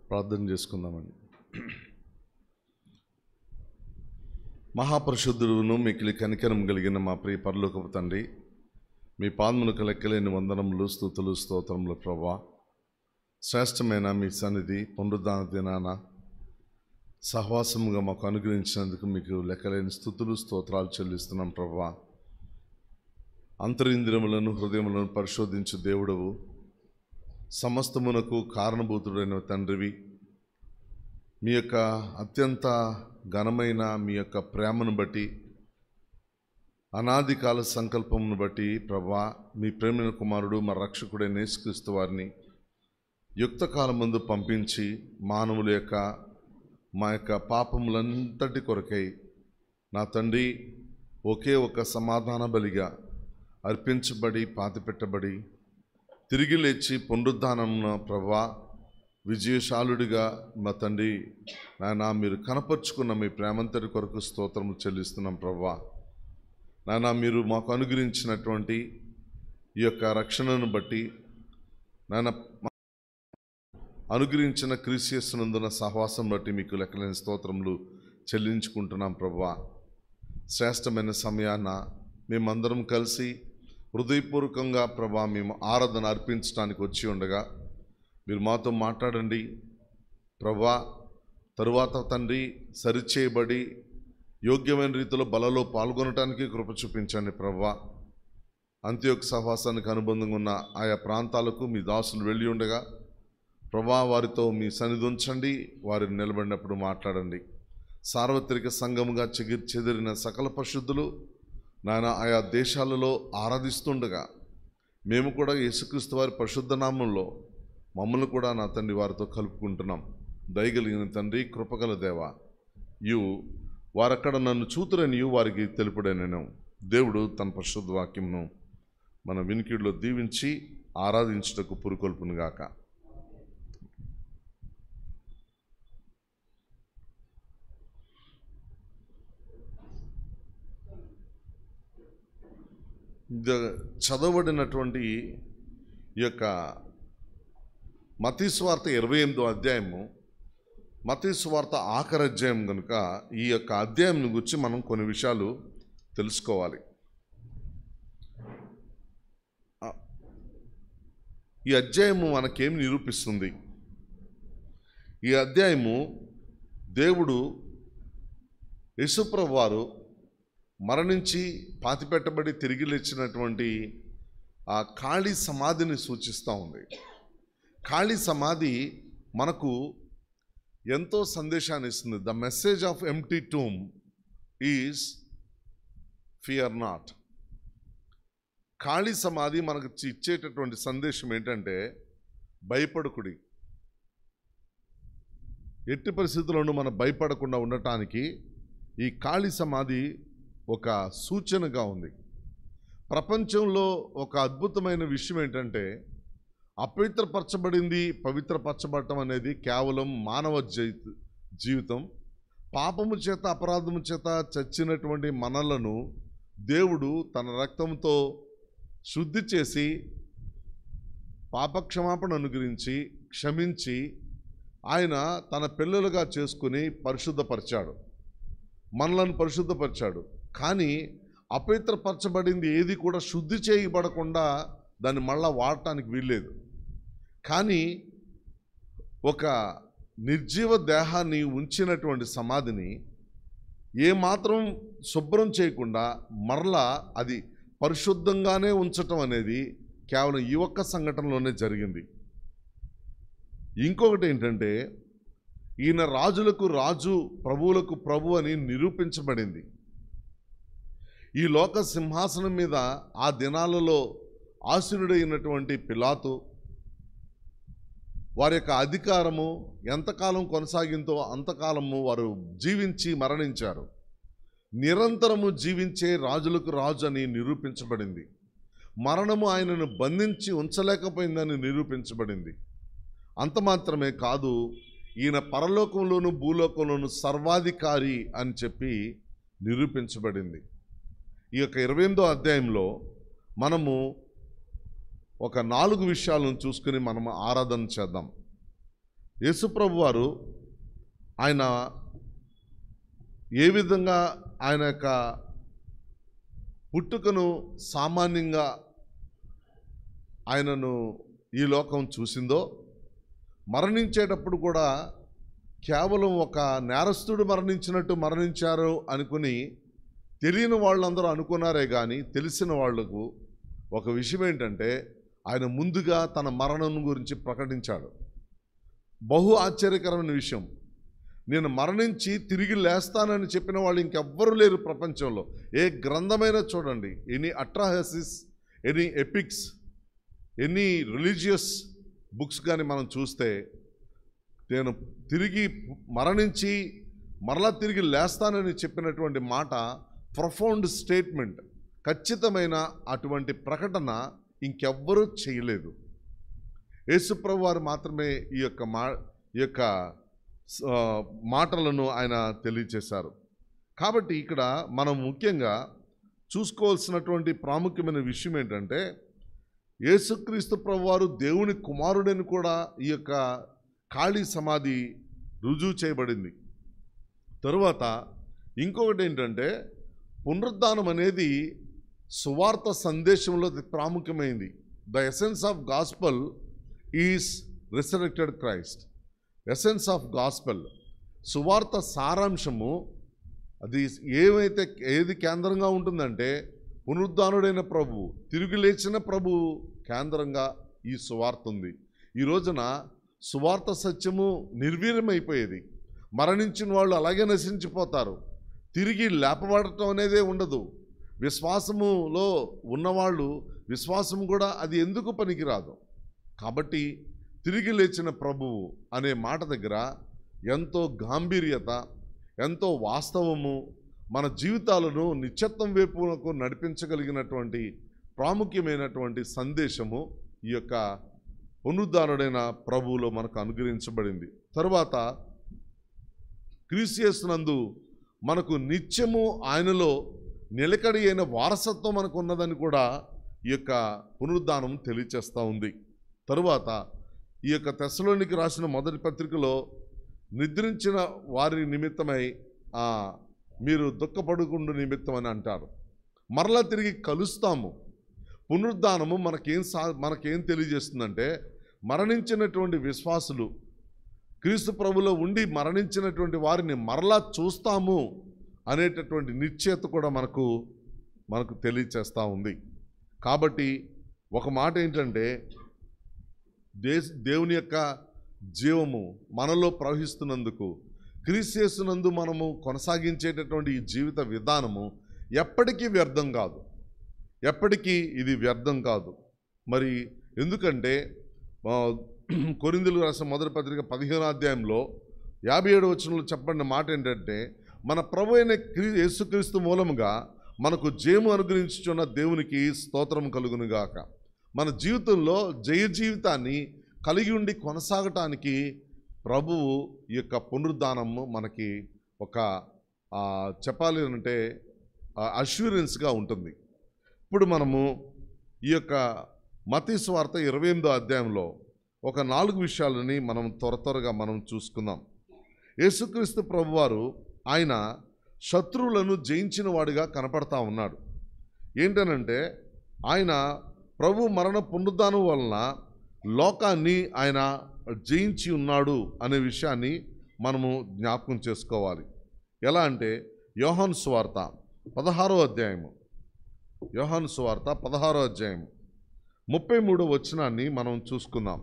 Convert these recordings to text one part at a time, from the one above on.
ప్రార్థన చేసుకుందామండి. మహాపరిశుద్ధుడును మిక్కిలి కనికరం కలిగిన మా ప్రియ పరలోకపు తండ్రి, మీ పాదములకు లెక్కలేని వందనములు, స్తుతులు, స్తోత్రములు ప్రభువా. శ్రేష్టమైన మీ సన్నిధి పునరుద్ధాన దినాన సహవాసముగా మాకు అనుగ్రహించినందుకు మీకు లెక్కలేని స్తుతులు, స్తోత్రాలు చెల్లిస్తున్నాం ప్రభువా. అంతరింద్రియములను హృదయములను పరిశోధించు దేవుడవు, సమస్తమునకు కారణభూతుడైన తండ్రివి, మీ యొక్క అత్యంత ఘనమైన మీ యొక్క ప్రేమను బట్టి, అనాది కాల సంకల్పమును బట్టి ప్రభువా, మీ ప్రేమైన కుమారుడు మా రక్షకుడైన యేసుక్రీస్తు వారిని యుక్త కాలమందు పంపించి మానవుల యొక్క మా యొక్క పాపములంతటి కొరకై నా తండ్రి ఒకే ఒక సమాధాన బలిగా అర్పించబడి పాతిపెట్టబడి తిరిగి లేచి పునరుద్ధానమున ప్రభువా విజయశాలుడిగా మా తండ్రి నాయన మీరు కనపరుచుకున్న మీ ప్రేమంతటి కొరకు స్తోత్రము చెల్లిస్తున్నాం ప్రభువా. నాయన మీరు మాకు అనుగ్రహించినటువంటి ఈ యొక్క రక్షణను బట్టి, నాయన అనుగ్రహించిన క్రీస్తు యేసునందున సహవాసం బట్టి మీకు లెక్కలేని స్తోత్రములు చెల్లించుకుంటున్నాం ప్రభువా. శ్రేష్టమైన సమయాన మేమందరం కలిసి హృదయపూర్వకంగా ప్రభా మేము ఆరాధన అర్పించడానికి వచ్చి ఉండగా మీరు మాతో మాట్లాడండి ప్రభా. తరువాత తండ్రి సరిచేయబడి యోగ్యమైన రీతిలో బలలో పాల్గొనడానికి కృప చూపించండి ప్రభా. అంత్యోక సహవాసానికి అనుబంధంగా ఉన్న ఆయా ప్రాంతాలకు మీ దాసులు వెళ్ళి ఉండగా ప్రభా వారితో మీ సన్నిధి ఉంచండి, వారిని నిలబడినప్పుడు మాట్లాడండి. సార్వత్రిక సంఘముగా చెదిరిన సకల పరిశుద్ధులు నాయన ఆయా దేశాలలో ఆరాధిస్తుండగా మేము కూడా యేసుక్రీస్తు వారి పరిశుద్ధ నామంలో మమ్మల్ని కూడా నా తండ్రి వారితో కలుపుకుంటున్నాం. దయగలిగిన తండ్రి, కృపగల దేవ, వారక్కడ నన్ను చూతురని వారికి తెలుపుడైనను దేవుడు తన పరిశుద్ధ వాక్యమును మన వినికిడిలో దీవించి ఆరాధించుటకు పురుకొల్పునుగాక. చదవబడినటువంటి ఈ యొక్క మత్తయి సువార్త 28వ అధ్యాయము, మత్తయి సువార్త ఆఖరి అధ్యాయం కనుక ఈ యొక్క అధ్యాయం గురించి మనం కొన్ని విషయాలు తెలుసుకోవాలి. ఈ అధ్యాయము మనకేం నిరూపిస్తుంది? ఈ అధ్యాయము దేవుడు యేసుప్రభువు వారు మరణించి పాతిపెట్టబడి తిరిగి లేచినటువంటి ఆ ఖాళీ సమాధిని సూచిస్తూ ఉంది. ఖాళీ సమాధి మనకు ఎంతో సందేశాన్ని ఇస్తుంది. The message of empty tomb is fear not. ఖాళీ సమాధి మనకు ఇచ్చేటటువంటి సందేశం ఏంటంటే భయపడకుడి. ఎట్టి పరిస్థితుల్లోనూ మనం భయపడకుండా ఉండటానికి ఈ ఖాళీ సమాధి ఒక సూచనగా ఉంది. ప్రపంచంలో ఒక అద్భుతమైన విషయం ఏంటంటే అపవిత్రపరచబడింది పవిత్రపరచబడటం అనేది కేవలం మానవ జీవితం. పాపము చేత అపరాధము చేత చచ్చినటువంటి మనలను దేవుడు తన రక్తంతో శుద్ధి చేసి పాపక్షమాపణ అనుగ్రహించి క్షమించి ఆయన తన పిల్లలుగా చేసుకుని పరిశుద్ధపరిచాడు, మనలను పరిశుద్ధపరిచాడు. కానీ అపవిత్రపరచబడింది ఏది కూడా శుద్ధి చేయబడకుండా దాన్ని మళ్ళా వాడటానికి వీల్లేదు. కానీ ఒక నిర్జీవ దేహాన్ని ఉంచినటువంటి సమాధిని ఏమాత్రం శుభ్రం చేయకుండా మరలా అది పరిశుద్ధంగానే ఉంచటం అనేది కేవలం ఈ ఒక్క సంఘటనలోనే జరిగింది. ఇంకొకటి ఏంటంటే ఈయన రాజులకు రాజు, ప్రభువులకు ప్రభు అని నిరూపించబడింది. ఈ లోక సింహాసనం మీద ఆ దినాలలో ఆసీనుడైనటువంటి పిలాతు వారి యొక్క అధికారము ఎంతకాలం కొనసాగిందో అంతకాలము వారు జీవించి మరణించారు. నిరంతరము జీవించే రాజులకు రాజు అని నిరూపించబడింది. మరణము ఆయనను బంధించి ఉంచలేకపోయిందని నిరూపించబడింది. అంత మాత్రమే కాదు, ఈయన పరలోకంలోను భూలోకంలోను సర్వాధికారి అని చెప్పి నిరూపించబడింది. ఈ యొక్క 28వ అధ్యాయంలో మనము ఒక 4 విషయాలను చూసుకుని మనం ఆరాధన చేద్దాం. యేసుప్రభు వారు ఆయన ఏ విధంగా ఆయన యొక్క పుట్టుకను సామాన్యంగా ఆయనను ఈ లోకం చూసిందో, మరణించేటప్పుడు కూడా కేవలం ఒక నేరస్తుడు మరణించినట్టు మరణించారు అనుకుని తెలియని వాళ్ళందరూ అనుకున్నారే కానీ, తెలిసిన వాళ్లకు ఒక విషయం ఏంటంటే ఆయన ముందుగా తన మరణం గురించి ప్రకటించాడు. బహు ఆశ్చర్యకరమైన విషయం. నేను మరణించి తిరిగి లేస్తానని చెప్పిన వాళ్ళు ఇంకెవ్వరూ లేరు ప్రపంచంలో. ఏ గ్రంథమైనా చూడండి, any Atrahasis, any epics, any religious books కానీ మనం చూస్తే, నేను తిరిగి మరణించి మరలా తిరిగి లేస్తానని చెప్పినటువంటి మాట ప్రొఫౌండ్ స్టేట్మెంట్, ఖచ్చితమైన అటువంటి ప్రకటన ఇంకెవ్వరూ చేయలేదు. యేసుప్రభు వారు మాత్రమే ఈ యొక్క మాటలను ఆయన తెలియచేశారు. కాబట్టి ఇక్కడ మనం ముఖ్యంగా చూసుకోవాల్సినటువంటి ప్రాముఖ్యమైన విషయం ఏంటంటే, యేసుక్రీస్తు ప్రభువారు దేవుని కుమారుడని కూడా ఈ యొక్క ఖాళీ సమాధి రుజువు చేయబడింది. తరువాత ఇంకొకటి ఏంటంటే, పునరుద్ధానం అనేది సువార్త సందేశంలో ప్రాముఖ్యమైంది. The essence of gospel is resurrected Christ. Essence of gospel, సువార్త సారాంశము అది ఏది కేంద్రంగా ఉంటుందంటే, పునరుద్ధానుడైన ప్రభువు, తిరిగి లేచిన ప్రభువు కేంద్రంగా ఈ సువార్త ఉంది. ఈ రోజున సువార్త సత్యము నిర్వీర్యమైపోయేది. మరణించిన వాళ్ళు అలాగే నశించిపోతారు. తిరిగి లేపబడటం అనేదే ఉండదు. విశ్వాసములో ఉన్నవాళ్ళు విశ్వాసం కూడా అది ఎందుకు పనికిరాదు. కాబట్టి తిరిగి లేచిన ప్రభువు అనే మాట దగ్గర ఎంతో గాంభీర్యత, ఎంతో వాస్తవము, మన జీవితాలను నిత్యత్వం వైపునకు నడిపించగలిగినటువంటి ప్రాముఖ్యమైనటువంటి సందేశము ఈ యొక్క పునరుద్ధానుడైన ప్రభువులో మనకు అనుగ్రహించబడింది. తరువాత క్రీస్తు యేసునందు మనకు నిత్యము ఆయనలో నిలకడి అయిన వారసత్వం మనకు ఉన్నదని కూడా ఈ యొక్క పునరుద్ధానం తెలియచేస్తూ ఉంది. తరువాత ఈ యొక్క తెస్సలోనికి రాసిన మొదటి పత్రికలో నిద్రించిన వారి నిమిత్తమై మీరు దుఃఖపడుకుండు నిమిత్తం అని అంటారు. మరలా తిరిగి కలుస్తాము. పునరుద్ధానము మనకేం తెలియజేస్తుందంటే, మరణించినటువంటి విశ్వాసులు క్రీస్తు ప్రభులో ఉండి మరణించినటువంటి వారిని మరలా చూస్తాము అనేటటువంటి నిశ్చయత కూడా మనకు తెలియచేస్తూ ఉంది. కాబట్టి ఒక మాట ఏంటంటే, దేవుని యొక్క జీవము మనలో ప్రవహిస్తున్నందుకు క్రీస్తు యేసునందు మనము కొనసాగించేటటువంటి ఈ జీవిత విధానము ఎప్పటికీ వ్యర్థం కాదు. ఎప్పటికీ ఇది వ్యర్థం కాదు. మరి ఎందుకంటే కొరింథీయులకు రాసిన మొదటి పత్రిక 15వ అధ్యాయంలో 57వ వచనంలో చెప్పబడిన మాట ఏంటంటే, మన ప్రభు అయిన యేసుక్రీస్తు మూలముగా మనకు జయము అనుగ్రహించుచున్న దేవునికి స్తోత్రం కలుగునుగాక. మన జీవితంలో జయ జీవితాన్ని కలిగి ఉండి కొనసాగటానికి ప్రభువు ఈ యొక్క పునరుద్ధానము మనకి ఒక చెప్పాలి అంటే అష్యూరెన్స్గా ఉంటుంది. ఇప్పుడు మనము ఈ యొక్క మత్తయి సువార్త 28వ అధ్యాయంలో ఒక 4 విషయాలని మనం త్వరగా మనం చూసుకుందాం. యేసుక్రీస్తు ప్రభువారు ఆయన శత్రువులను జయించిన వాడిగా కనపడతా ఉన్నాడు. ఏంటనంటే, ఆయన ప్రభు మరణ పునరుద్ధానం వలన లోకాన్ని ఆయన జయించి ఉన్నాడు అనే విషయాన్ని మనము జ్ఞాపకం చేసుకోవాలి. ఎలా అంటే, యోహాను సువార్త 16వ అధ్యాయము 33వ వచనాన్ని మనం చూసుకుందాం.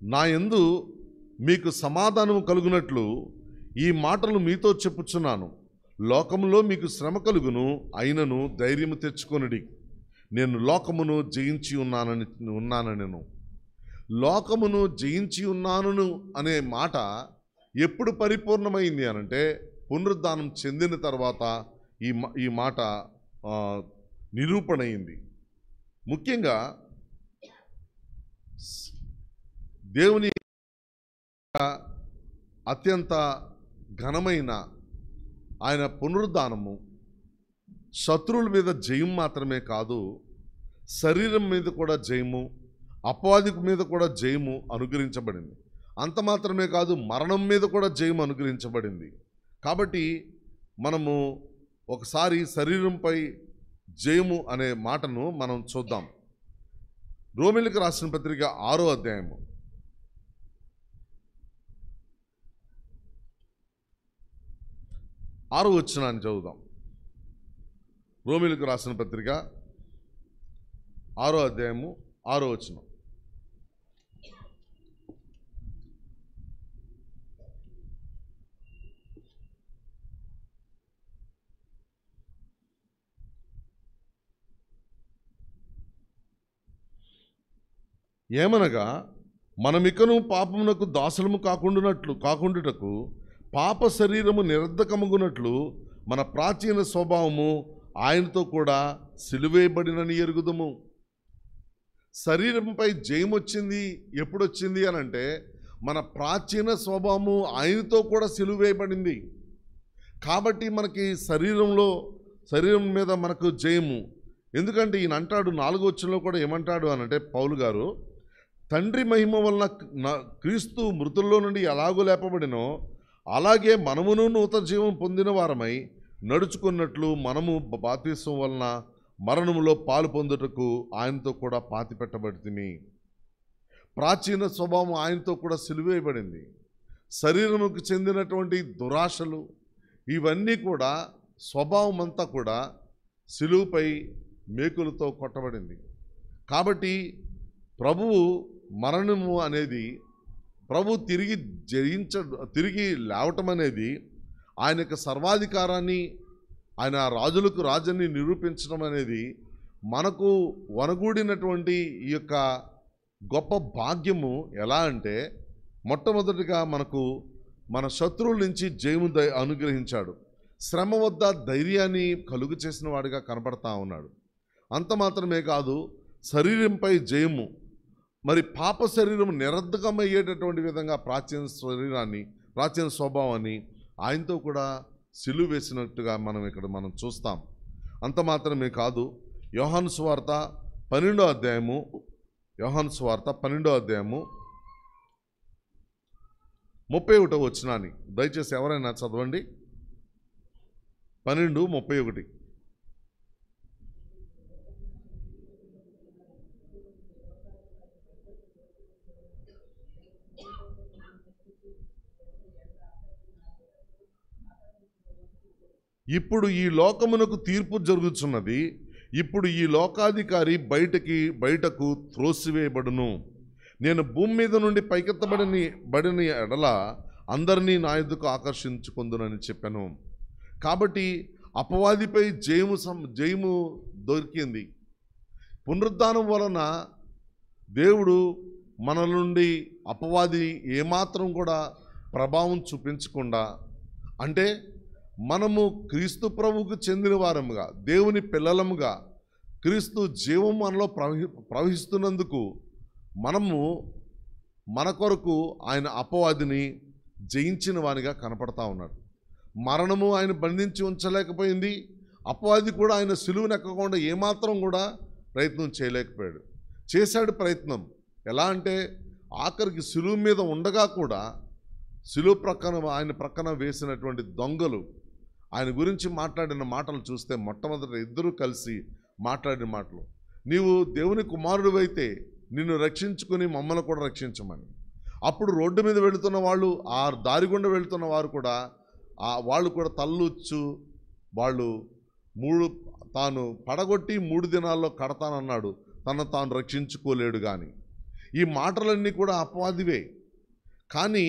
నా యందు మీకు సమాధానం కలుగునట్లు ఈ మాటలు మీతో చెప్పుచున్నాను. లోకములో మీకు శ్రమ కలుగును, అయినను ధైర్యము తెచ్చుకొనుడి, నేను లోకమును జయించి ఉన్నానను. లోకమును జయించి ఉన్నాను అనే మాట ఎప్పుడు పరిపూర్ణమైంది అనంటే, పునరుద్ధానం చెందిన తర్వాత ఈ మాట నిరూపణ అయింది. ముఖ్యంగా దేవుని అత్యంత ఘనమైన ఆయన పునరుద్ధానము శత్రువుల మీద జయం మాత్రమే కాదు, శరీరం మీద కూడా జయము, అపవాది మీద కూడా జయము అనుగ్రహించబడింది. అంత మాత్రమే కాదు, మరణం మీద కూడా జయము అనుగ్రహించబడింది. కాబట్టి మనము ఒకసారి శరీరంపై జయము అనే మాటను మనం చూద్దాం. రోమీయులకు రాసిన పత్రిక 6వ అధ్యాయము 6వ వచనాన్ని చదువుదాం. రోమీయులకు రాసిన పత్రిక 6వ అధ్యాయము 6వ వచనం. ఏమనగా మనమికను పాపమునకు దాసులము కాకుండుటకు పాప శరీరము నిరర్ధకమగునట్లు మన ప్రాచీన స్వభావము ఆయనతో కూడా సిలువేయబడినని ఎరుగుదుము. శరీరంపై జయం వచ్చింది ఎప్పుడొచ్చింది అని అంటే, మన ప్రాచీన స్వభావము ఆయనతో కూడా సిలువేయబడింది. కాబట్టి మనకి శరీరం మీద మనకు జయము. ఎందుకంటే ఈయన అంటాడు 4వ వచనంలో కూడా ఏమంటాడు అని అంటే, పౌలు గారు, తండ్రి మహిమ వలన క్రీస్తు మృతుల్లో నుండి ఎలాగో లేపబడినో అలాగే మనమును నూతన జీవం పొందిన వారమై నడుచుకున్నట్లు మనము బాప్తిస్మం వలన మరణములో పాలు పొందుటకు ఆయనతో కూడా పాతిపెట్టబడితిమి. ప్రాచీన స్వభావం ఆయనతో కూడా సిలువేయబడింది. శరీరముకు చెందినటువంటి దురాశలు ఇవన్నీ కూడా స్వభావం అంతా కూడా సిలువుపై మేకులతో కొట్టబడింది. కాబట్టి ప్రభువు మరణము అనేది, ప్రభు తిరిగి లేవటం అనేది, ఆయన యొక్క సర్వాధికారాన్ని, ఆయన రాజులకు రాజుని నిరూపించడం అనేది మనకు వనగూడినటువంటి ఈ యొక్క గొప్ప భాగ్యము. ఎలా అంటే, మొట్టమొదటిగా మనకు మన శత్రువుల నుంచి జయము అనుగ్రహించాడు. శ్రమ వద్ద ధైర్యాన్ని కలుగు చేసిన వాడిగా కనపడతా ఉన్నాడు. అంత మాత్రమే కాదు, శరీరంపై జయము. మరి పాప శరీరం నిరర్ధకమయ్యేటటువంటి విధంగా ప్రాచీన స్వభావాన్ని ఆయనతో కూడా సిలువ వేసినట్టుగా మనం చూస్తాం. అంత మాత్రమే కాదు, యోహాను సువార్త 12వ అధ్యాయము 31వ వచనాన్ని దయచేసి ఎవరైనా చదవండి. 12:31. ఇప్పుడు ఈ లోకమునకు తీర్పు జరుగుతున్నది. ఇప్పుడు ఈ లోకాధికారి బయటకు త్రోసివేయబడును. నేను భూమి మీద నుండి పైకెత్తబడిన ఎడల అందరినీ నా యొద్దకు ఆకర్షించుకొందునని చెప్పాను. కాబట్టి అపవాదిపై జయము దొరికింది. పునరుద్ధానం వలన దేవుడు మన నుండి అపవాది ఏమాత్రం కూడా ప్రభావం చూపించకుండా, అంటే మనము క్రీస్తు ప్రభువుకు చెందిన వారముగా, దేవుని పిల్లలముగా, క్రీస్తు జీవం మనలో ప్రవహిస్తున్నందుకు మనము మన కొరకు ఆయన అపవాదిని జయించిన వానిగా కనపడతా ఉన్నాడు. మరణము ఆయన బంధించి ఉంచలేకపోయింది. అపవాది కూడా ఆయన సిలువను ఎక్కకుండా ఏమాత్రం కూడా ప్రయత్నం చేయలేకపోయాడు. చేశాడు ప్రయత్నం. ఎలా అంటే, ఆఖరికి సిలువ మీద ఉండగా కూడా ఆయన ప్రక్కన వేసినటువంటి దొంగలు ఆయన గురించి మాట్లాడిన మాటలు చూస్తే, మొట్టమొదట ఇద్దరు కలిసి మాట్లాడిన మాటలు, నీవు దేవుని కుమారుడు అయితే నిన్ను రక్షించుకుని మమ్మల్ని కూడా రక్షించమని. అప్పుడు రోడ్డు మీద వెళుతున్న వాళ్ళు, ఆ దారి గుండా వెళుతున్న వారు కూడా వాళ్ళు కూడా తల్లుచ్చు, వాళ్ళు తాను పడగొట్టి 3 దినాల్లో కడతానన్నాడు, తాను రక్షించుకోలేడు. కానీ ఈ మాటలన్నీ కూడా అపవాదివే. కానీ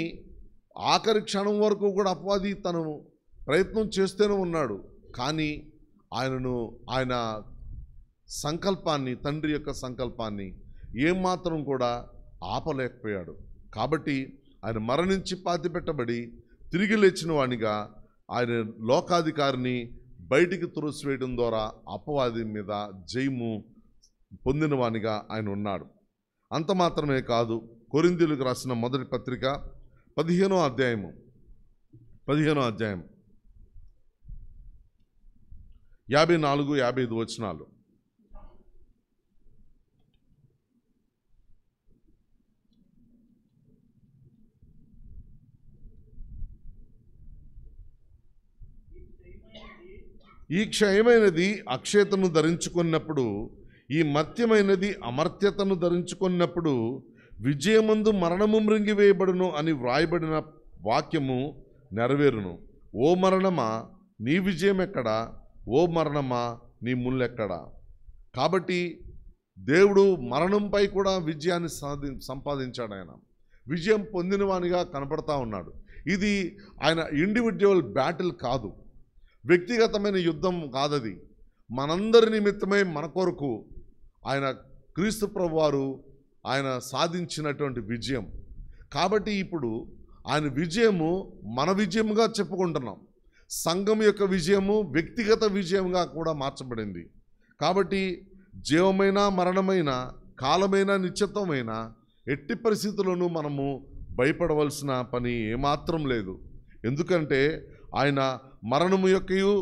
ఆఖరి క్షణం వరకు కూడా అపవాది తను ప్రయత్నం చేస్తూనే ఉన్నాడు. కానీ ఆయన సంకల్పాన్ని, తండ్రి యొక్క సంకల్పాన్ని ఏమాత్రం కూడా ఆపలేకపోయాడు. కాబట్టి ఆయన మరణించి పాతిపెట్టబడి తిరిగి లేచిన వానిగా ఆయన లోకాధికారిని బయటికి త్రోసివేయడం ద్వారా అపవాది మీద జయము పొందిన వానిగా ఆయన ఉన్నాడు. అంత మాత్రమే కాదు, కొరింథీయులకు రాసిన మొదటి పత్రిక 15వ అధ్యాయం 54-55 వచనాలు. ఈ క్షయమైనది అక్షయతను ధరించుకున్నప్పుడు, ఈ మర్త్యమైనది అమర్త్యతను ధరించుకున్నప్పుడు విజయమందు మరణము మృంగివేయబడును అని వ్రాయబడిన వాక్యము నెరవేరును. ఓ మరణమా నీ విజయం ఎక్కడా? ఓ మరణమా నీ ముల్లెక్కడా? కాబట్టి దేవుడు మరణంపై కూడా విజయాన్ని సంపాదించాడు. ఆయన విజయం పొందినవానిగా కనపడతా ఉన్నాడు. ఇది ఆయన ఇండివిజువల్ బ్యాటిల్ కాదు, వ్యక్తిగతమైన యుద్ధం కాదది. మనందరి నిమిత్తమై మన కొరకు ఆయన క్రీస్తు ప్రభువారు ఆయన సాధించినటువంటి విజయం. కాబట్టి ఇప్పుడు ఆయన విజయము మన విజయముగా చెప్పుకుంటున్నాం. సంఘం యొక్క విజయము వ్యక్తిగత విజయంగా కూడా మార్చబడింది. కాబట్టి జీవమైన మరణమైన కాలమైన నిశ్చితమైన ఎట్టి పరిస్థితుల్లోనూ మనము భయపడవలసిన పని ఏమాత్రం లేదు. ఎందుకంటే ఆయన మరణము యొక్కయు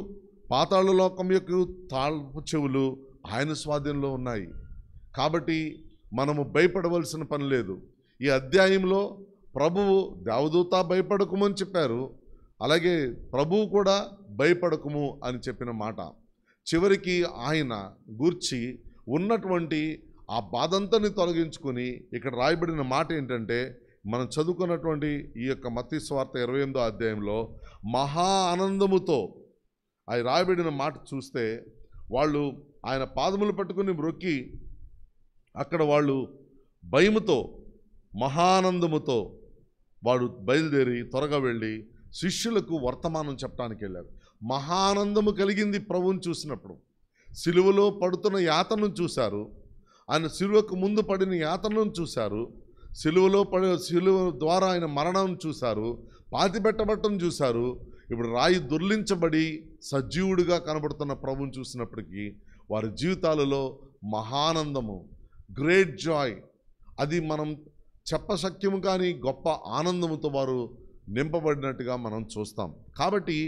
పాతాళ లోకం యొక్క తాళపు చెవులు ఆయన స్వాధీనంలో ఉన్నాయి. కాబట్టి మనము భయపడవలసిన పని లేదు. ఈ అధ్యాయంలో ప్రభువు దేవదూత భయపడకుమని చెప్పారు, అలాగే ప్రభువు కూడా భయపడకుము అని చెప్పిన మాట. చివరికి ఆయన గూర్చి ఉన్నటువంటి ఆ బాధంతని తొలగించుకొని ఇక్కడ రాయబడిన మాట ఏంటంటే, మనం చదువుకున్నటువంటి ఈ యొక్క మత్తయి సువార్త 28వ అధ్యాయంలో మహా ఆనందముతో ఆయన రాయబడిన మాట చూస్తే, వాళ్ళు ఆయన పాదములు పట్టుకుని మ్రొక్కి అక్కడ వాళ్ళు భయముతో మహానందముతో వాడు బయలుదేరి త్వరగా వెళ్ళి శిష్యులకు వర్తమానం చెప్పడానికి వెళ్ళారు. మహానందము కలిగింది ప్రభువుని చూసినప్పుడు. సిలువలో పడుతున్న యాతనను చూశారు, ఆయన సిలువకు ముందు పడిన యాతనను చూశారు, సిలువ ద్వారా ఆయన మరణం చూశారు, పాతిపెట్టబట్టం చూశారు. ఇప్పుడు రాయి దొర్లించబడి సజీవుడిగా కనబడుతున్న ప్రభువుని చూసినప్పటికీ వారి జీవితాలలో మహానందము, గ్రేట్ జాయ్, అది మనం చెప్పశక్యము కానీ గొప్ప ఆనందముతో వారు నింపబడినట్టుగా మనం చూస్తాం. కాబట్టి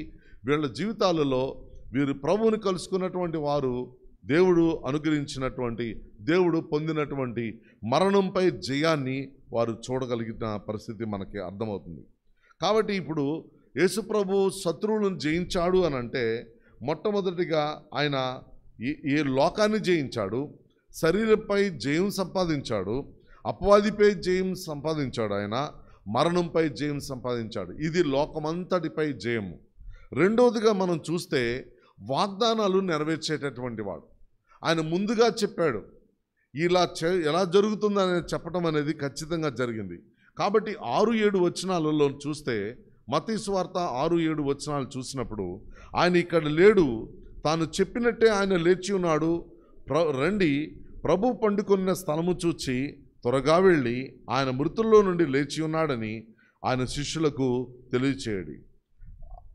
వీళ్ళ జీవితాలలో వీరు ప్రభువుని కలుసుకున్నటువంటి వారు దేవుడు అనుగ్రహించినటువంటి, దేవుడు పొందినటువంటి మరణంపై జయాన్ని వారు చూడగలిగిన పరిస్థితి మనకి అర్థమవుతుంది. కాబట్టి ఇప్పుడు యేసుప్రభు శత్రువులను జయించాడు అని అంటే, మొట్టమొదటిగా ఆయన ఏ లోకాన్ని జయించాడు, శరీరంపై జయం సంపాదించాడు, అపవాదిపై జయం సంపాదించాడు, ఆయన మరణంపై జయం సంపాదించాడు. ఇది లోకమంతటిపై జయము. రెండవదిగా మనం చూస్తే వాగ్దానాలు నెరవేర్చేటటువంటి వాడు. ఆయన ముందుగా చెప్పాడు, ఎలా జరుగుతుందని చెప్పడం అనేది ఖచ్చితంగా జరిగింది. కాబట్టి 6-7 వచనాలలో చూస్తే, మత్తయి సువార్త 6-7 వచనాలు చూసినప్పుడు ఆయన ఇక్కడ లేడు, తాను చెప్పినట్టే ఆయన లేచి ఉన్నాడు, రండి ప్రభు పండుకొన్న స్థలము చూచి త్వరగా వెళ్ళి ఆయన మృతుల్లో నుండి లేచి ఉన్నాడని ఆయన శిష్యులకు తెలియచేయడి.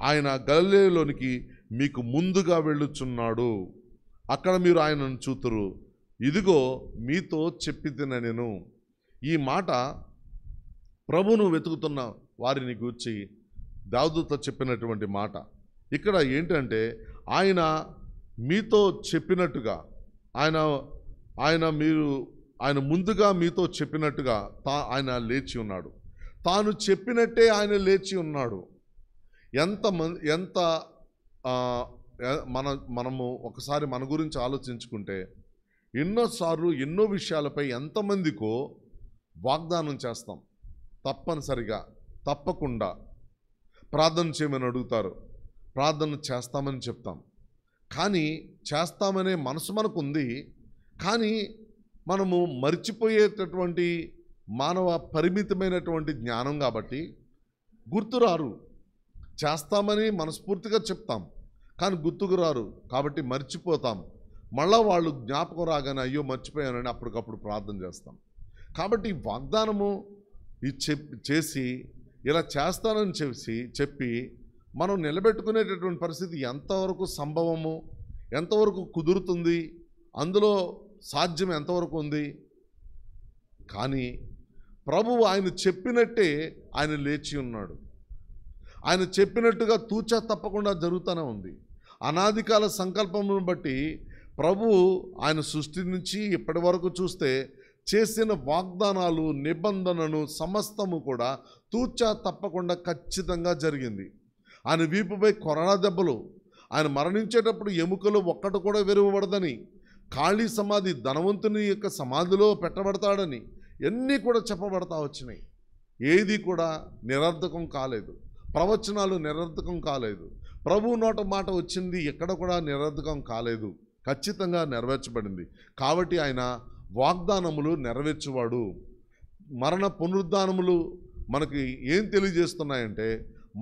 ఆయన గలిలయలోనికి మీకు ముందుగా వెళ్ళుచున్నాడు, అక్కడ మీరు ఆయనను చూతురు, ఇదిగో మీతో చెప్పితిన నేను. ఈ మాట ప్రభువును వెతుకుతున్న వారిని గూర్చి దావీదుతో చెప్పినటువంటి మాట. ఇక్కడ ఏంటంటే, ఆయన మీతో చెప్పినట్టుగా ఆయన ముందుగా మీతో చెప్పినట్టుగా ఆయన లేచి ఉన్నాడు. తాను చెప్పినట్టే ఆయన లేచి ఉన్నాడు. మనము ఒకసారి మన గురించి ఆలోచించుకుంటే, ఎన్నోసార్లు ఎన్నో విషయాలపై ఎంతమందికో వాగ్దానం చేస్తాం, తప్పనిసరిగా తప్పకుండా ప్రార్థన చేయమని అడుగుతారు, ప్రార్థన చేస్తామని చెప్తాం. కానీ చేస్తామనే మనసు మనకు ఉంది, కానీ మనము మర్చిపోయేటటువంటి మానవ పరిమితమైనటువంటి జ్ఞానం కాబట్టి గుర్తురారు. చేస్తామని మనస్ఫూర్తిగా చెప్తాం, కానీ గుర్తుకు రారు, కాబట్టి మర్చిపోతాం. మళ్ళా వాళ్ళు జ్ఞాపకం రాగానే అయ్యో మర్చిపోయానని అప్పటికప్పుడు ప్రార్థన చేస్తాం. కాబట్టి వాగ్దానము చేసి ఇలా చేస్తానని చెప్పి మనం నిలబెట్టుకునేటటువంటి పరిస్థితి ఎంతవరకు సంభవము, ఎంతవరకు కుదురుతుంది, అందులో సాధ్యం ఎంతవరకు ఉంది. కానీ ప్రభువు ఆయన చెప్పినట్టే ఆయన లేచి ఉన్నాడు. ఆయన చెప్పినట్టుగా తూచా తప్పకుండా జరుగుతూనే ఉంది. అనాదికాల సంకల్పమును బట్టి ప్రభువు ఆయన సృష్టి నుంచి ఇప్పటి వరకు చూస్తే చేసిన వాగ్దానాలు, నిబంధనను సమస్తము కూడా తూచా తప్పకుండా ఖచ్చితంగా జరిగింది. ఆయన వీపుపై కొరడా దెబ్బలు, ఆయన మరణించేటప్పుడు ఎముకలు ఒక్కటి కూడా విరవబడదని, ఖాళీ సమాధి ధనవంతుని యొక్క సమాధిలో పెట్టబడతాడని ఇవన్నీ కూడా చెప్పబడతా వచ్చినాయి. ఏది కూడా నిరర్ధకం కాలేదు. ప్రవచనాలు నిరర్ధకం కాలేదు. ప్రభువు నోట మాట వచ్చింది ఎక్కడ కూడా నిరర్ధకం కాలేదు. ఖచ్చితంగా నెరవేర్చబడింది. కాబట్టి ఆయన వాగ్దానములు నెరవేర్చువాడు. మరణ పునరుద్ధానములు మనకి ఏం తెలియజేస్తున్నాయంటే,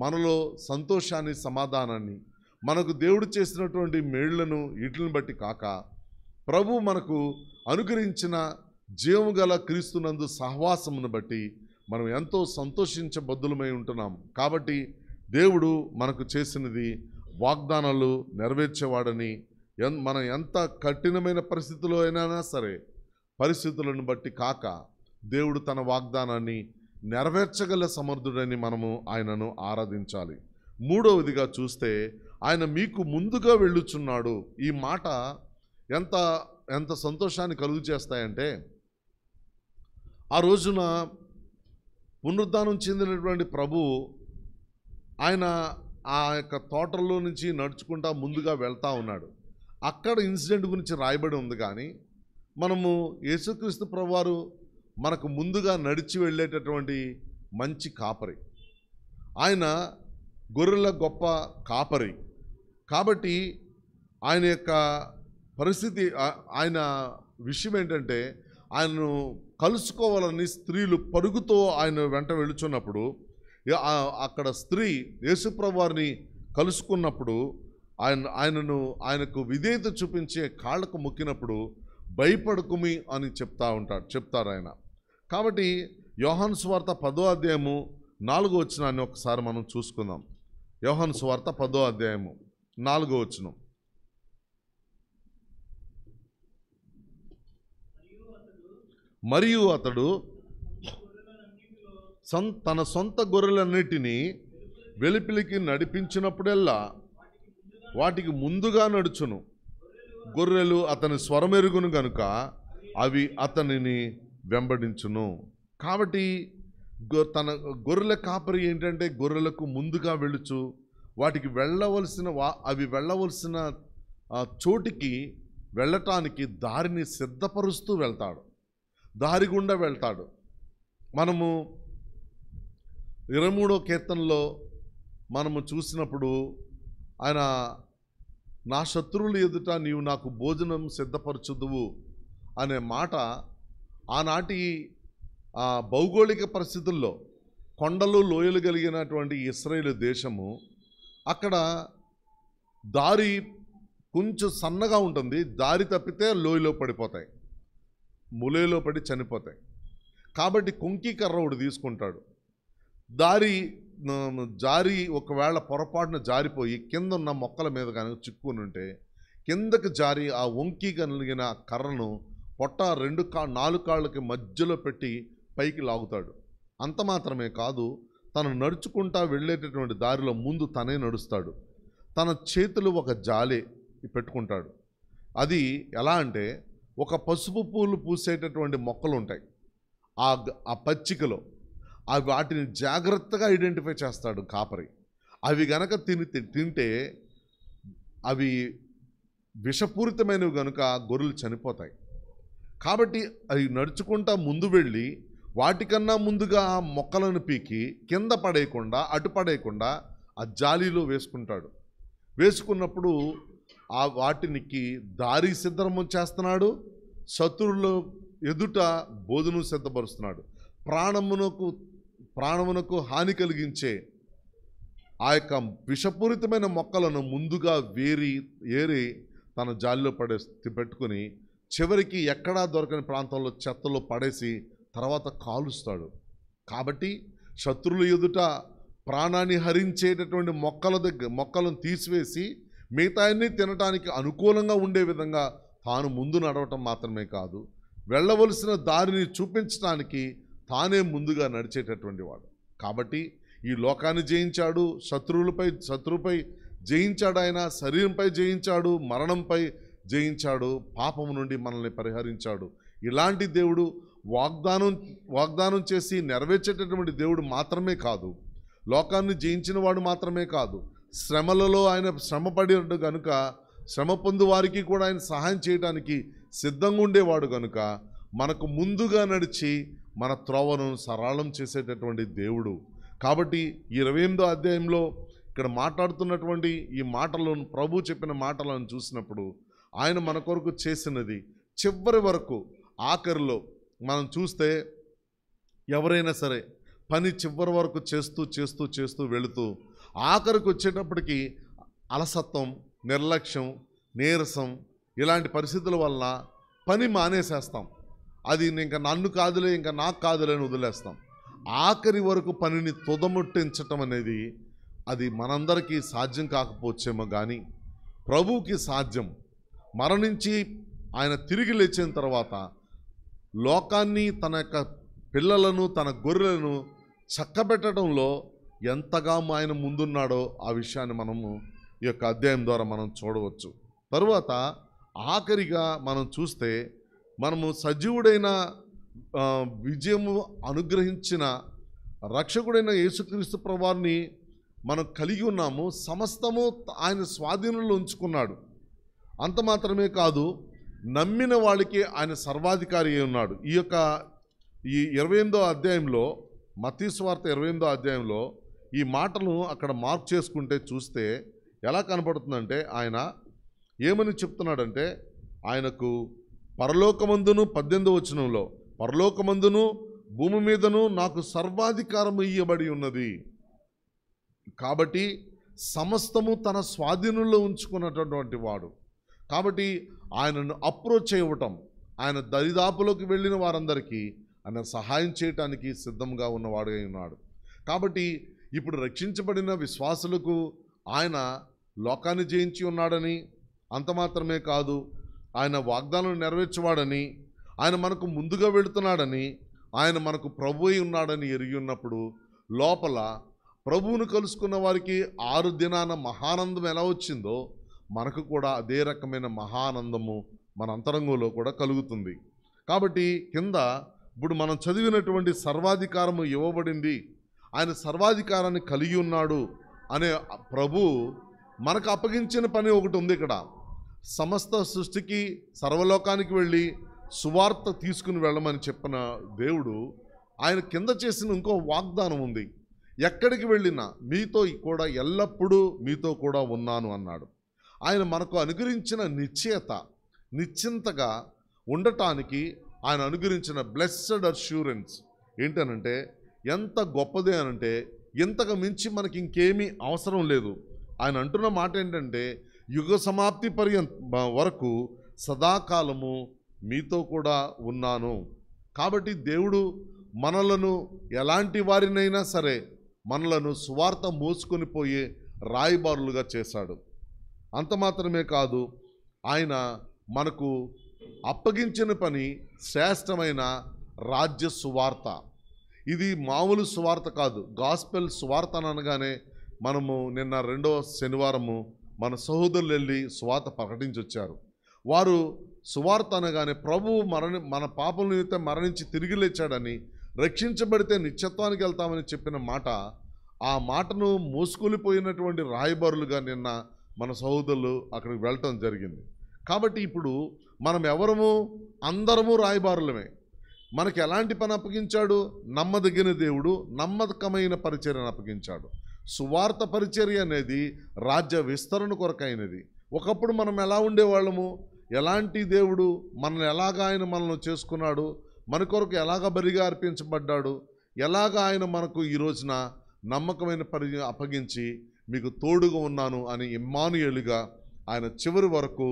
మనలో సంతోషాన్ని, సమాధానాన్ని, మనకు దేవుడు చేసినటువంటి మేళ్లను వీటిని బట్టి కాక, ప్రభు మనకు అనుగ్రహించిన జీవము గల క్రీస్తునందు సహవాసమును బట్టి మనం ఎంతో సంతోషించబద్దులమై ఉంటున్నాం. కాబట్టి దేవుడు మనకు చేసినది వాగ్దానాలు నెరవేర్చేవాడని, మనం ఎంత కఠినమైన పరిస్థితుల్లో అయినా సరే పరిస్థితులను బట్టి కాక దేవుడు తన వాగ్దానాన్ని నెరవేర్చగల సమర్థుడని మనము ఆయనను ఆరాధించాలి. మూడవదిగా చూస్తే, ఆయన మీకు ముందుగా వెళ్ళుచున్నాడు. ఈ మాట ఎంత ఎంత సంతోషాన్ని కలుగు చేస్తాయంటే, ఆ రోజున పునరుద్ధానం చెందినటువంటి ప్రభు ఆయన ఆ యొక్క తోటల్లో నుంచి నడుచుకుంటా ముందుగా వెళ్తూ ఉన్నాడు. అక్కడ ఇన్సిడెంట్ గురించి రాయబడి ఉంది. కానీ మనము యేసుక్రీస్తు ప్రభువారు మనకు ముందుగా నడిచి వెళ్ళేటటువంటి మంచి కాపరి. ఆయన గొర్రెల గొప్ప కాపరి. కాబట్టి ఆయన యొక్క పరిస్థితి, ఆయన విషయం ఏంటంటే, ఆయనను కలుసుకోవాలని స్త్రీలు పరుగుతో ఆయన వెంట వెళుచున్నప్పుడు, అక్కడ స్త్రీ యేసుప్రభు వారిని కలుసుకున్నప్పుడు ఆయనకు విధేయత చూపించే కాళ్ళకు మొక్కినప్పుడు భయపడకుమి అని చెప్తారు ఆయన. కాబట్టి యోహాను సువార్త 10వ అధ్యాయము 4వ వచనాన్ని ఒకసారి మనం చూసుకుందాం. యోహాను సువార్త 10వ అధ్యాయము 4వ వచనం. మరియు అతడు తన సొంత గొర్రెలన్నిటినీ వెలుపలికి నడిపించినప్పుడల్లా వాటికి ముందుగా నడుచును. గొర్రెలు అతని స్వరమెరుగును గనుక అవి అతనిని వెంబడించును. కాబట్టి తన గొర్రెల కాపరి ఏంటంటే, గొర్రెలకు ముందుగా వెళుచు వాటికి అవి వెళ్ళవలసిన చోటికి వెళ్ళటానికి దారిని సిద్ధపరుస్తూ వెళ్తాడు. దారి గుండా వెళ్తాడు. మనము 23వ కీర్తనలో మనము చూసినప్పుడు, ఆయన నా శత్రువుల ఎదుట నీవు నాకు భోజనం సిద్ధపరచుదువు అనే మాట, ఆనాటి భౌగోళిక పరిస్థితుల్లో కొండలు లోయలు కలిగినటువంటి ఇశ్రాయేలు దేశము, అక్కడ దారి కొంచెం సన్నగా ఉంటుంది. దారి తప్పితే లోయలో పడిపోతాయి, ములేలో పడి చనిపోతాయి. కాబట్టి కొంకి కర్ర ఒకటి తీసుకుంటాడు. జారి ఒకవేళ పొరపాటున జారిపోయి కింద ఉన్న మొక్కల మీద కానీ చిక్కుని ఉంటే, కిందకి జారి ఆ వంకి కలిగిన కర్రను పొట్ట 4 కాళ్ళకి మధ్యలో పెట్టి పైకి లాగుతాడు. అంత మాత్రమే కాదు, తను నడుచుకుంటా వెళ్ళేటటువంటి దారిలో ముందు తనే నడుస్తాడు. తన చేతులు ఒక జాలి పెట్టుకుంటాడు. అది ఎలా అంటే, ఒక పసుపు పూలు పూసేటటువంటి మొక్కలు ఉంటాయి ఆ పచ్చికలో, వాటిని జాగ్రత్తగా ఐడెంటిఫై చేస్తాడు కాపరి. అవి గనక తింటే అవి విషపూరితమైనవి కనుక గొర్రెలు చనిపోతాయి. కాబట్టి అవి నడుచుకుంటా ముందు వెళ్ళి వాటికన్నా ముందుగా ఆ మొక్కలను పీకి కింద పడేయకుండా, అటు పడేయకుండా ఆ జాలీలో వేసుకుంటాడు. వేసుకున్నప్పుడు వాటికి దారి సిద్ధము చేస్తున్నాడు, శత్రువుల ఎదుట బోధను సిద్ధపరుస్తున్నాడు. ప్రాణమునకు హాని కలిగించే ఆ యొక్క విషపూరితమైన మొక్కలను ముందుగా ఏరి తన జాలిలో పెట్టుకుని, చివరికి ఎక్కడా దొరకని ప్రాంతంలో చెత్తలో పడేసి తర్వాత కాలుస్తాడు. కాబట్టి శత్రువుల ఎదుట ప్రాణాన్ని హరించేటటువంటి మొక్కలను తీసివేసి మిగతాన్ని తినటానికి అనుకూలంగా ఉండే విధంగా తాను ముందు నడవటం మాత్రమే కాదు, వెళ్ళవలసిన దారిని చూపించడానికి తానే ముందుగా నడిచేటటువంటి వాడు. కాబట్టి ఈ లోకాన్ని జయించాడు, శత్రువుపై జయించాడు. ఆయన శరీరంపై జయించాడు, మరణంపై జయించాడు, పాపము నుండి మనల్ని పరిహరించాడు. ఇలాంటి దేవుడు వాగ్దానం చేసి నెరవేర్చేటటువంటి దేవుడు మాత్రమే కాదు, లోకాన్ని జయించిన వాడు మాత్రమే కాదు, శ్రమలలో ఆయన శ్రమపడినట్టు కనుక శ్రమ పొందు వారికి కూడా ఆయన సహాయం చేయడానికి సిద్ధంగా ఉండేవాడు కనుక మనకు ముందుగా నడిచి మన త్రోవను సరళం చేసేటటువంటి దేవుడు. కాబట్టి ఈ 28వ అధ్యాయంలో ఇక్కడ మాట్లాడుతున్నటువంటి ఈ మాటలను, ప్రభు చెప్పిన మాటలను చూసినప్పుడు ఆయన మన కొరకు చేసినది చివరి వరకు, ఆఖరిలో మనం చూస్తే ఎవరైనా సరే పని చివరి వరకు చేస్తూ చేస్తూ చేస్తూ వెళుతూ ఆఖరికి వచ్చేటప్పటికి అలసత్వం, నిర్లక్ష్యం, నీరసం ఇలాంటి పరిస్థితుల వలన పని మానేసేస్తాం. అది ఇంకా నన్ను కాదులే, ఇంకా నాకు కాదులే అని వదిలేస్తాం. ఆఖరి వరకు పనిని తుదముట్టించటం అనేది అది మనందరికీ సాధ్యం కాకపోవచ్చేమో కానీ ప్రభువుకి సాధ్యం. మరణించి ఆయన తిరిగి లేచిన తర్వాత లోకాన్ని, తన యొక్క పిల్లలను, తన గొర్రెలను చక్కబెట్టడంలో ఎంతగా ఆయన ముందున్నాడో ఆ విషయాన్ని మనము ఈ యొక్క అధ్యాయం ద్వారా మనం చూడవచ్చు. తరువాత ఆఖరిగా మనం చూస్తే మనము సజీవుడైన విజయము అనుగ్రహించిన రక్షకుడైన యేసుక్రీస్తు ప్రభువారిని మనం కలిగి ఉన్నాము. సమస్తము ఆయన స్వాధీనంలో ఉంచుకున్నాడు. అంత మాత్రమే కాదు, నమ్మిన వాళ్ళకి ఆయన సర్వాధికారి అయి ఉన్నాడు. ఈ 28వ అధ్యాయంలో, మత్తయి సువార్త 28వ అధ్యాయంలో ఈ మాటలు అక్కడ మార్క్ చేసుకుంటే చూస్తే ఎలా కనపడుతుందంటే, ఆయన ఏమని చెప్తున్నాడంటే, ఆయనకు పరలోకమందును 18వ వచనంలో, పరలోకమందును భూమి మీదను నాకు సర్వాధికారం ఇయ్యబడి ఉన్నది. కాబట్టి సమస్తము తన స్వాధీనంలో ఉంచుకున్నటువంటి వాడు. కాబట్టి ఆయనను అప్రోచ్ చేయటం, ఆయన దరిదాపులోకి వెళ్ళిన వారందరికీ ఆయన సహాయం చేయటానికి సిద్ధంగా ఉన్నవాడు అయి ఉన్నాడు. కాబట్టి ఇప్పుడు రక్షించబడిన విశ్వాసులకు ఆయన లోకాన్ని జయించి ఉన్నాడని, అంత మాత్రమే కాదు, ఆయన వాగ్దానం నెరవేర్చేవాడని, ఆయన మనకు ముందుగా వెళుతున్నాడని, ఆయన మనకు ప్రభు అయి ఉన్నాడని ఎరిగి ఉన్నప్పుడు లోపల ప్రభువును కలుసుకున్న వారికి 6 దినాన మహానందం ఎలా వచ్చిందో మనకు కూడా అదే రకమైన మహానందము మన అంతరంగంలో కూడా కలుగుతుంది. కాబట్టి కింద ఇప్పుడు మనం చదివినటువంటి సర్వాధికారము ఇవ్వబడింది, ఆయన సర్వాధికారాన్ని కలిగి ఉన్నాడు అనే ప్రభు మనకు అప్పగించిన పని ఒకటి ఉంది. ఇక్కడ సమస్త సృష్టికి, సర్వలోకానికి వెళ్ళి సువార్త తీసుకుని వెళ్ళమని చెప్పిన దేవుడు ఆయన కింద చేసిన ఇంకో వాగ్దానం ఉంది. ఎక్కడికి వెళ్ళినా మీతో కూడా ఎల్లప్పుడూ మీతో కూడా ఉన్నాను అన్నాడు. ఆయన మనకు అనుగ్రహించిన నిశ్చింతగా ఉండటానికి ఆయన అనుగ్రహించిన బ్లెస్సెడ్ అష్యూరెన్స్ ఏంటనంటే ఎంత గొప్పది అనంటే, ఇంతకు మించి మనకి ఇంకేమీ అవసరం లేదు. ఆయన అంటున్న మాట ఏంటంటే, యుగ సమాప్తి వరకు సదాకాలము మీతో కూడా ఉన్నాను. కాబట్టి దేవుడు మనలను ఎలాంటి వారినైనా సరే మనలను సువార్త మోసుకొని పోయే రాయబారులుగా చేశాడు. అంత మాత్రమే కాదు, ఆయన మనకు అప్పగించిన పని శ్రేష్టమైన రాజ్య సువార్త. ఇది మామూలు సువార్త కాదు, గాస్పెల్ సువార్త అనగానే మనము నిన్న 2వ శనివారము మన సహోదరులు వెళ్ళి సువార్త ప్రకటించి వచ్చారు. వారు సువార్త అనగానే ప్రభువు మన పాపల నిమిత్తం మరణించి తిరిగి లేచాడని, రక్షించబడితే నిత్యత్వానికి వెళ్తామని చెప్పిన మాట, ఆ మాటను మోసుకొలిపోయినటువంటి రాయబారులుగా నిన్న మన సహోదరులు అక్కడికి వెళ్ళటం జరిగింది. కాబట్టి ఇప్పుడు మనం ఎవరము? అందరము రాయబారులమే. మనకి ఎలాంటి పని అప్పగించాడు? నమ్మదగిన దేవుడు నమ్మకమైన పరిచర్యను అప్పగించాడు. సువార్త పరిచర్య అనేది రాజ్య విస్తరణ కొరకైనది. ఒకప్పుడు మనం ఎలా ఉండేవాళ్ళము, ఎలాంటి దేవుడు మనల్ని ఎలాగ ఆయన మనల్ని చేసుకున్నాడు, మన కొరకు ఎలాగ బరిగా అర్పించబడ్డాడు, ఎలాగ ఆయన మనకు ఈ రోజున నమ్మకమైన అప్పగించి మీకు తోడుగా ఉన్నాను అని ఇమ్మానుయేలుగా ఆయన చివరి వరకు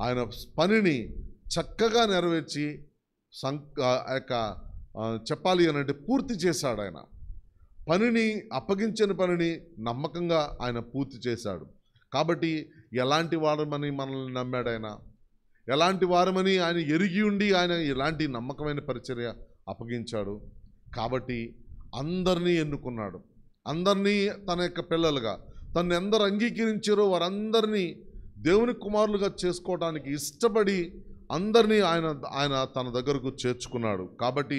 ఆయన పనిని చక్కగా నెరవేర్చి చెప్పాలి అనంటే పూర్తి చేశాడు. ఆయన పనిని, అప్పగించిన పనిని నమ్మకంగా ఆయన పూర్తి చేశాడు. కాబట్టి ఎలాంటి వారమని మనల్ని నమ్మాడు ఆయన, ఎలాంటి వారమని ఆయన ఎరిగి ఉండి ఆయన ఎలాంటి నమ్మకమైన పరిచర్య అప్పగించాడు. కాబట్టి అందరినీ ఎన్నుకున్నాడు. అందరినీ తన యొక్క పిల్లలుగా, తను ఎందరు అంగీకరించారో వారందరినీ దేవుని కుమారులుగా చేసుకోవడానికి ఇష్టపడి అందరినీ ఆయన తన దగ్గరకు చేర్చుకున్నాడు. కాబట్టి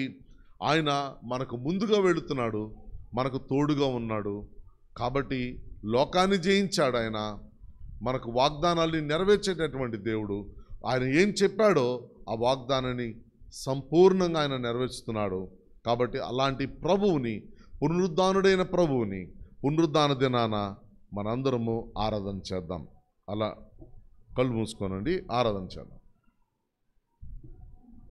ఆయన మనకు ముందుగా వెళుతున్నాడు, మనకు తోడుగా ఉన్నాడు. కాబట్టి లోకాన్ని జయించాడు ఆయన. మనకు వాగ్దానాల్ని నెరవేర్చేటటువంటి దేవుడు. ఆయన ఏం చెప్పాడో ఆ వాగ్దానాన్ని సంపూర్ణంగా ఆయన నెరవేర్చుతున్నాడు. కాబట్టి అలాంటి ప్రభువుని, పునరుద్ధానుడైన ప్రభువుని పునరుద్ధాన దినాన మనందరము ఆరాధన చేద్దాం. అలా కళ్ళు మూసుకోనండి, ఆరాధన చేద్దాం.